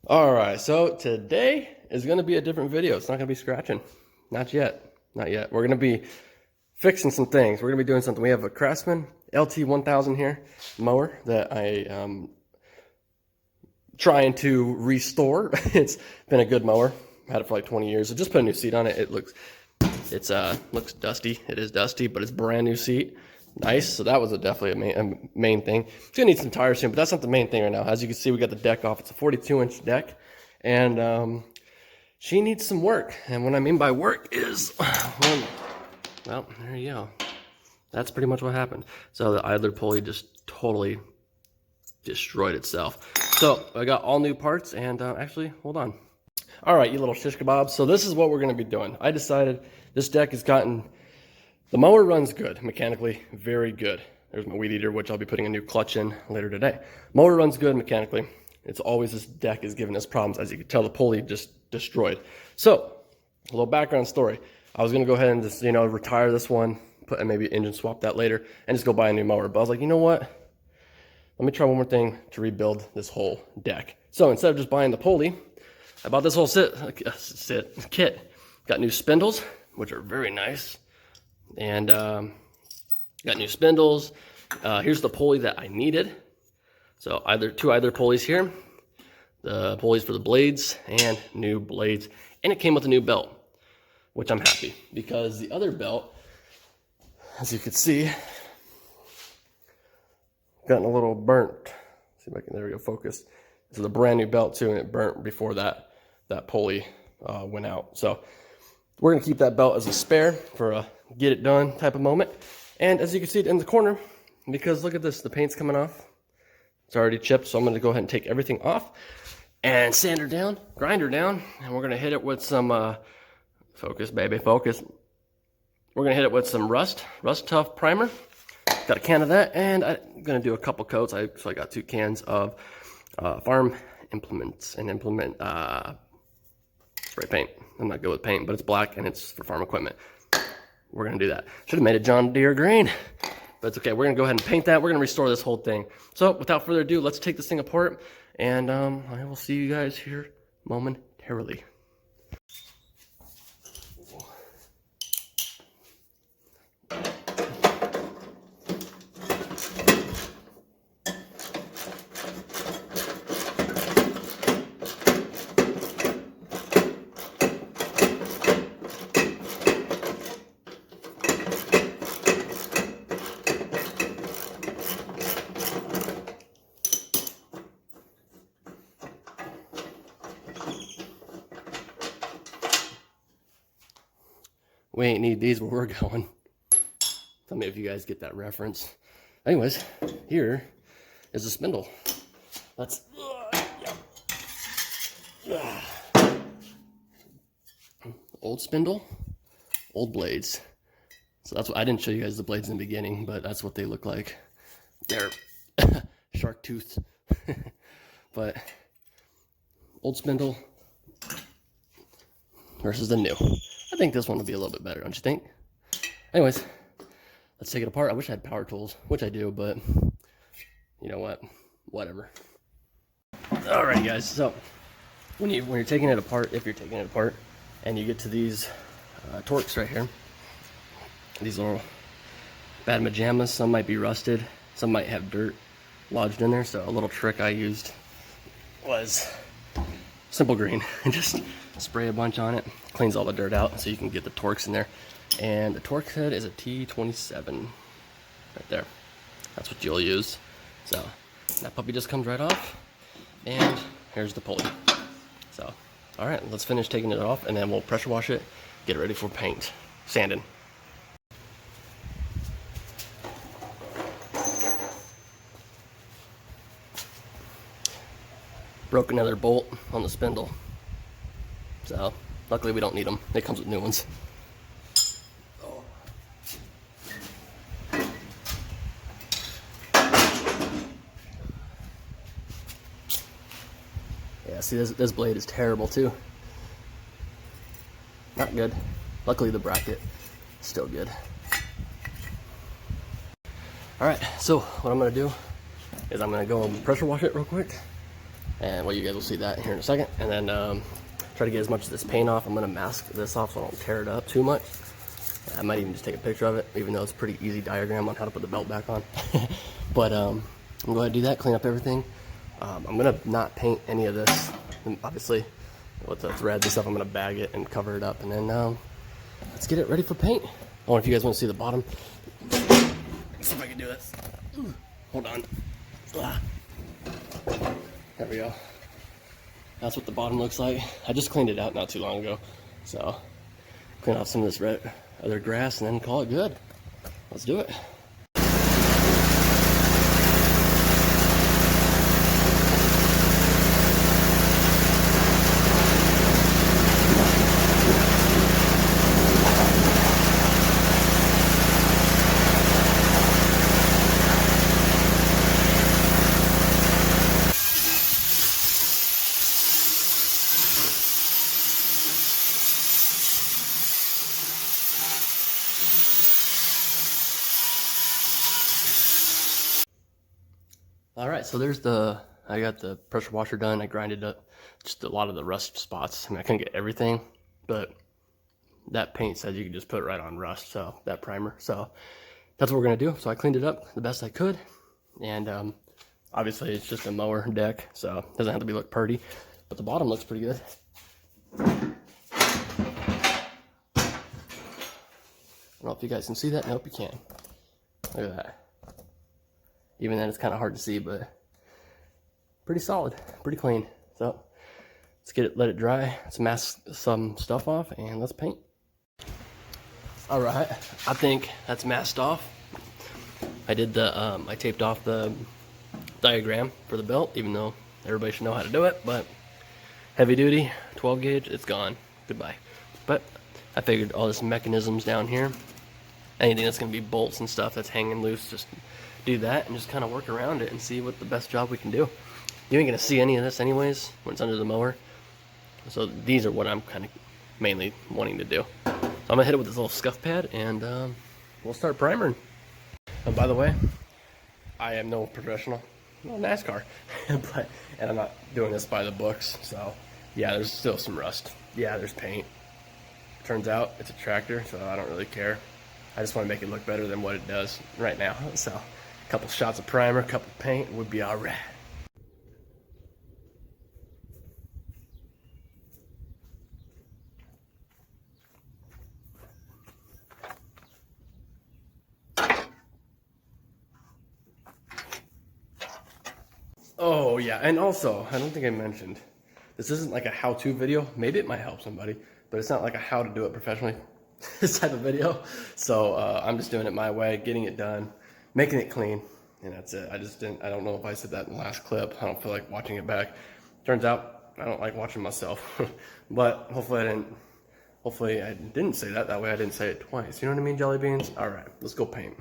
All right, so today is going to be a different video. It's not going to be scratching. Not yet. Not yet. We're going to be fixing some things. We're going to be doing something. We have a Craftsman lt1000 here mower that I am trying to restore. It's been a good mower. Had it for like 20 years. I just put a new seat on it. It looks dusty. It is dusty, but it's brand new seat. Nice. So that was definitely a main thing. It's gonna need some tires soon, but that's not the main thing right now. As you can see, we got the deck off. It's a 42-inch deck, and she needs some work. And what I mean by work is, well, there you go. That's pretty much what happened. So the idler pulley just totally destroyed itself. So I got all new parts, and actually, hold on. All right, you little shish kebabs. So this is what we're gonna be doing. I decided this deck has gotten. The mower runs good, mechanically, very good. There's my weed eater, which I'll be putting a new clutch in later today. Mower runs good mechanically. It's always this deck is giving us problems. As you can tell, the pulley just destroyed. So, a little background story. I was gonna go ahead and just, retire this one, put maybe engine swap that later, and just go buy a new mower. But I was like, you know what? Let me try one more thing to rebuild this whole deck. So instead of just buying the pulley, I bought this whole kit. Got new spindles, which are very nice. And got new spindles. Here's the pulley that I needed. So two either pulleys here, the pulleys for the blades, and new blades. And it came with a new belt, which I'm happy, because the other belt, as you can see, gotten a little burnt. Let's see if I can, there we go, focus. This is a brand new belt too, and it burnt before that pulley went out. So we're gonna keep that belt as a spare for a get it done type of moment. And as you can see it in the corner, because look at this, the paint's coming off. It's already chipped, so I'm gonna go ahead and take everything off and sand her down, grind her down, and we're gonna hit it with some, focus baby, focus. We're gonna hit it with some Rust Tough primer. Got a can of that, and I'm gonna do a couple coats. So I got 2 cans of farm implements and spray paint. I'm not good with paint, but it's black and it's for farm equipment. We're gonna do that. Should have made it John Deere green, but it's okay. We're gonna go ahead and paint that. We're gonna restore this whole thing. So without further ado, let's take this thing apart, and I will see you guys here momentarily. We ain't need these where we're going. Tell me if you guys get that reference. Anyways, here is a spindle. Let's, old spindle, old blades. So that's what, I didn't show you guys the blades in the beginning, but that's what they look like. They're shark tooth. But old spindle versus the new. I think this one would be a little bit better, don't you think? Anyways, let's take it apart. I wish I had power tools, which I do, but you know what? Whatever. Alright, guys. So when you're taking it apart, if you're taking it apart, and you get to these torques right here, these little bad majamas, some might be rusted, some might have dirt lodged in there. So a little trick I used was simple green and just spray a bunch on it. Cleans all the dirt out so you can get the Torx in there. And the Torx head is a T27 right there. That's what you'll use. So that puppy just comes right off, and here's the pulley. So all right, let's finish taking it off, and then we'll pressure wash it, get it ready for paint, sanding. Broke another bolt on the spindle. So, luckily we don't need them. It comes with new ones. Oh. Yeah, see, this blade is terrible too. Not good. Luckily the bracket is still good. Alright, so what I'm going to do is I'm going to go and pressure wash it real quick. And well, you guys will see that here in a second. And then try to get as much of this paint off. I'm gonna mask this off so I don't tear it up too much. I might even just take a picture of it, even though it's a pretty easy diagram on how to put the belt back on. But I'm gonna go ahead and do that, clean up everything. I'm gonna not paint any of this. And obviously, with the threads and stuff, I'm gonna bag it and cover it up, and then let's get it ready for paint. I don't know if you guys want to see the bottom. Let's see if I can do this. Hold on. There we go. That's what the bottom looks like. I just cleaned it out not too long ago, so clean off some of this other grass and then call it good. Let's do it. All right, so there's I got the pressure washer done. I grinded up just a lot of the rust spots. I mean, I couldn't get everything, but that paint says you can just put it right on rust, so that primer. So that's what we're gonna do. So I cleaned it up the best I could, and obviously it's just a mower deck, so it doesn't have to look pretty, but the bottom looks pretty good. I don't know if you guys can see that. Nope, you can. Look at that. Even then, it's kind of hard to see, but pretty solid, pretty clean. So let's get it, let it dry. Let's mask some stuff off, and let's paint. All right, I think that's masked off. I did I taped off the diagram for the belt, even though everybody should know how to do it, but heavy duty, 12 gauge, it's gone, goodbye. But I figured all this mechanisms down here, anything that's gonna be bolts and stuff that's hanging loose, just do that and just kind of work around it and see what the best job we can do. You ain't gonna see any of this anyways when it's under the mower. So these are what I'm kind of mainly wanting to do. So I'm gonna hit it with this little scuff pad and we'll start primering. And by the way, I am no professional, no NASCAR, and I'm not doing this by the books. So yeah, there's still some rust. Yeah, there's paint. Turns out it's a tractor, so I don't really care. I just want to make it look better than what it does right now. So a couple shots of primer, a couple of paint would be all right. Oh yeah, and also, I don't think I mentioned, this isn't like a how-to video. Maybe it might help somebody, but it's not like a how to do it professionally this type of video. So I'm just doing it my way, getting it done, making it clean, and that's it. I don't know if I said that in the last clip. I don't feel like watching it back. Turns out I don't like watching myself, but hopefully I didn't say that. That way I didn't say it twice. You know what I mean, jelly beans? All right, let's go paint.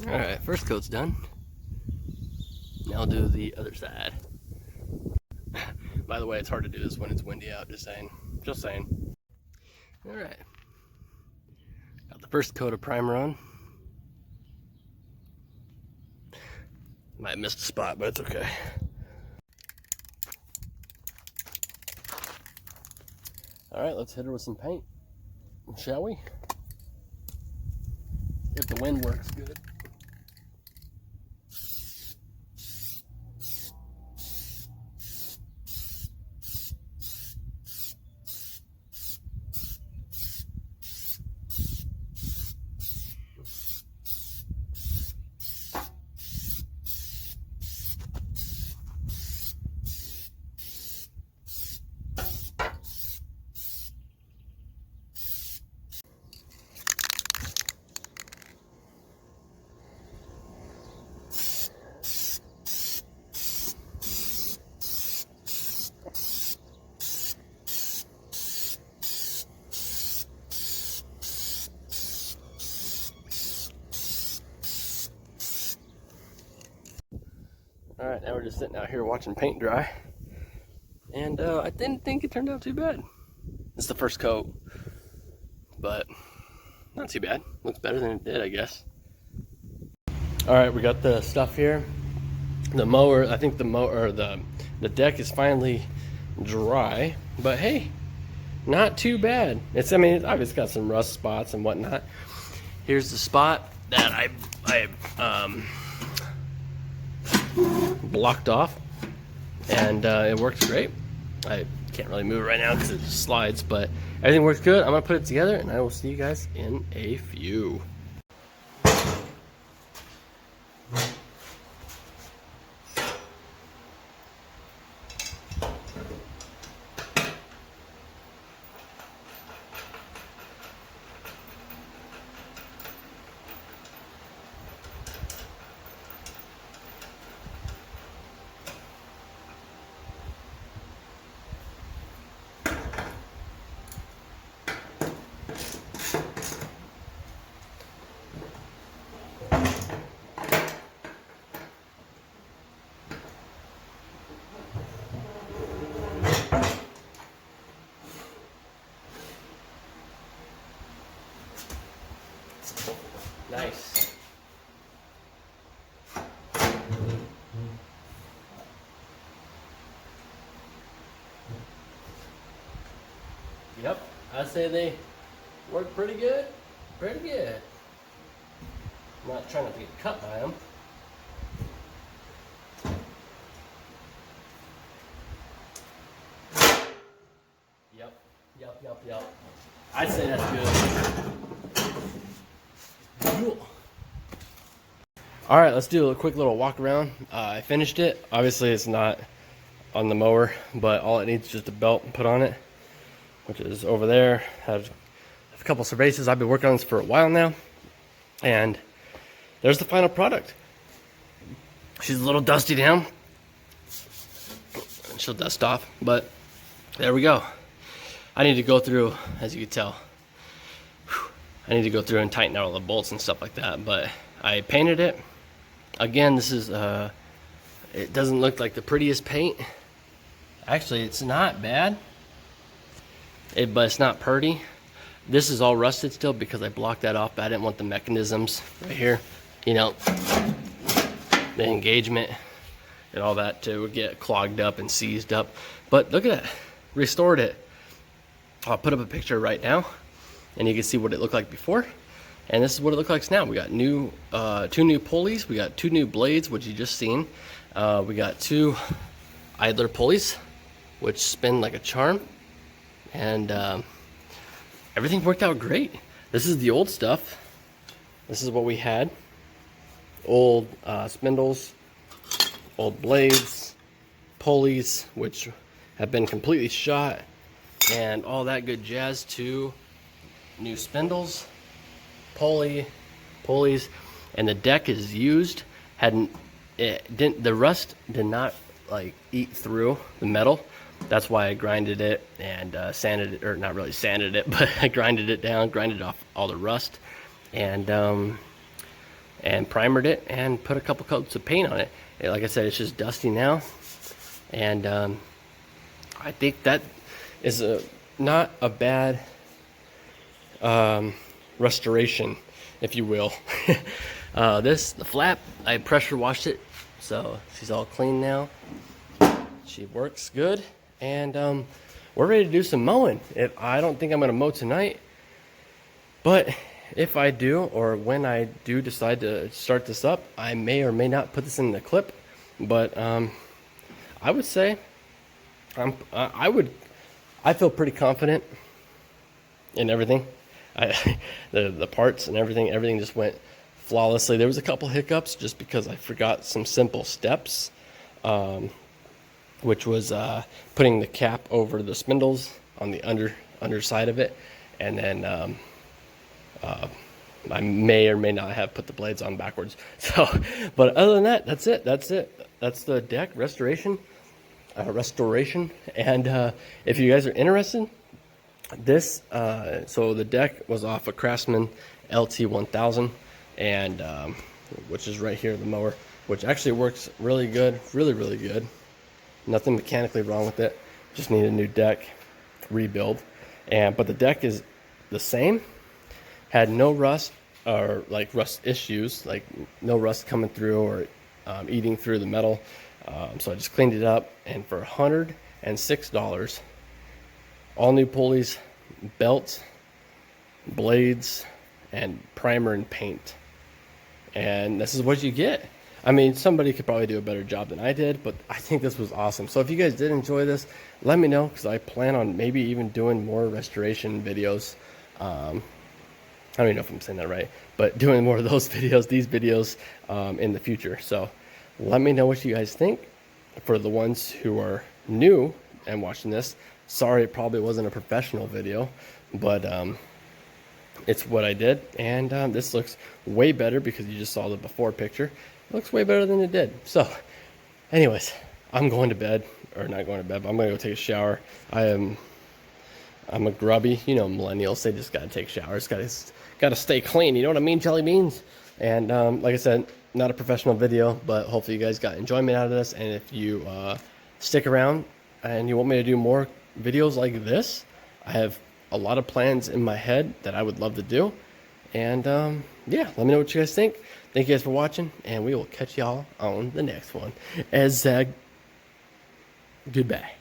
Alright, first coat's done. Now I'll do the other side. By the way, it's hard to do this when it's windy out, just saying. Just saying. Alright. Got the first coat of primer on. Might have missed a spot, but it's okay. Alright, let's hit her with some paint. Shall we? If the wind works good. All right, now we're just sitting out here watching paint dry. And I didn't think it turned out too bad. It's the first coat, but not too bad. Looks better than it did, I guess. All right, we got the stuff here. The mower, I think the mower, the deck is finally dry, but hey, not too bad. It's, I mean, it's obviously got some rust spots and whatnot. Here's the spot that I blocked off, and it works great. I can't really move it right now because it just slides, but everything works good. I'm gonna put it together, and I will see you guys in a few. Nice. Yep, I'd say they work pretty good. Pretty good. I'm not trying not to get cut by them. Yep. I'd say that's good. Cool. All right, let's do a quick little walk around. I finished it. Obviously, it's not on the mower, but all it needs is just a belt put on it, which is over there. Have a couple surfaces. I've been working on this for a while now, and there's the final product. She's a little dusty down. She'll dust off, but there we go. I need to go through, as you can tell, I need to go through and tighten out all the bolts and stuff like that, but I painted it. Again, this is, it doesn't look like the prettiest paint. Actually, it's not bad, but it's not pretty. This is all rusted still because I blocked that off, but I didn't want the mechanisms right here, you know, the engagement and all that to get clogged up and seized up. But look at that, restored it. I'll put up a picture right now, and you can see what it looked like before. And this is what it looks like now. We got new, 2 new pulleys. We got 2 new blades, which you just seen. We got 2 idler pulleys, which spin like a charm. And everything worked out great. This is the old stuff. This is what we had. Old spindles, old blades, pulleys, which have been completely shot, and all that good jazz. 2 new spindles, pulleys, and the deck is used. The rust did not like eat through the metal. That's why I grinded it and sanded it, or not really sanded it, but I grinded it down, grinded off all the rust, and primered it and put a couple coats of paint on it. And like I said, it's just dusty now, and I think that is not a bad restoration, if you will. The flap, I pressure washed it, so she's all clean now. She works good, and we're ready to do some mowing. I don't think I'm going to mow tonight, but if I do, or when I do decide to start this up, I may or may not put this in the clip. But I would say I feel pretty confident in everything. The parts and everything just went flawlessly. There was a couple hiccups just because I forgot some simple steps, which was putting the cap over the spindles on the underside of it, and then I may or may not have put the blades on backwards. So, but other than that, that's it. That's the deck restoration. And if you guys are interested, this so the deck was off a Craftsman lt1000, and which is right here, the mower, which actually works really good, really good. Nothing mechanically wrong with it. Just need a new deck rebuild. But the deck is the same. Had no rust or like rust issues, like no rust coming through or eating through the metal. So I just cleaned it up, and for $106, all new pulleys, belts, blades, and primer and paint. And this is what you get. I mean, somebody could probably do a better job than I did, but I think this was awesome. So if you guys did enjoy this, let me know, because I plan on maybe even doing more restoration videos. I don't even know if I'm saying that right, but doing more of those videos, these videos in the future. So let me know what you guys think. For the ones who are new and watching this, sorry it probably wasn't a professional video, but it's what I did. And this looks way better because you just saw the before picture. It looks way better than it did. So anyways, I'm going to bed, or not going to bed, but I'm gonna go take a shower. I'm a grubby, you know, millennials, they just gotta take showers, gotta stay clean, you know what I mean, jelly beans? And like I said, not a professional video, but hopefully you guys got enjoyment out of this. And if you stick around and you want me to do more videos like this, I have a lot of plans in my head that I would love to do. And yeah, let me know what you guys think. Thank you guys for watching, and we will catch y'all on the next one. Goodbye.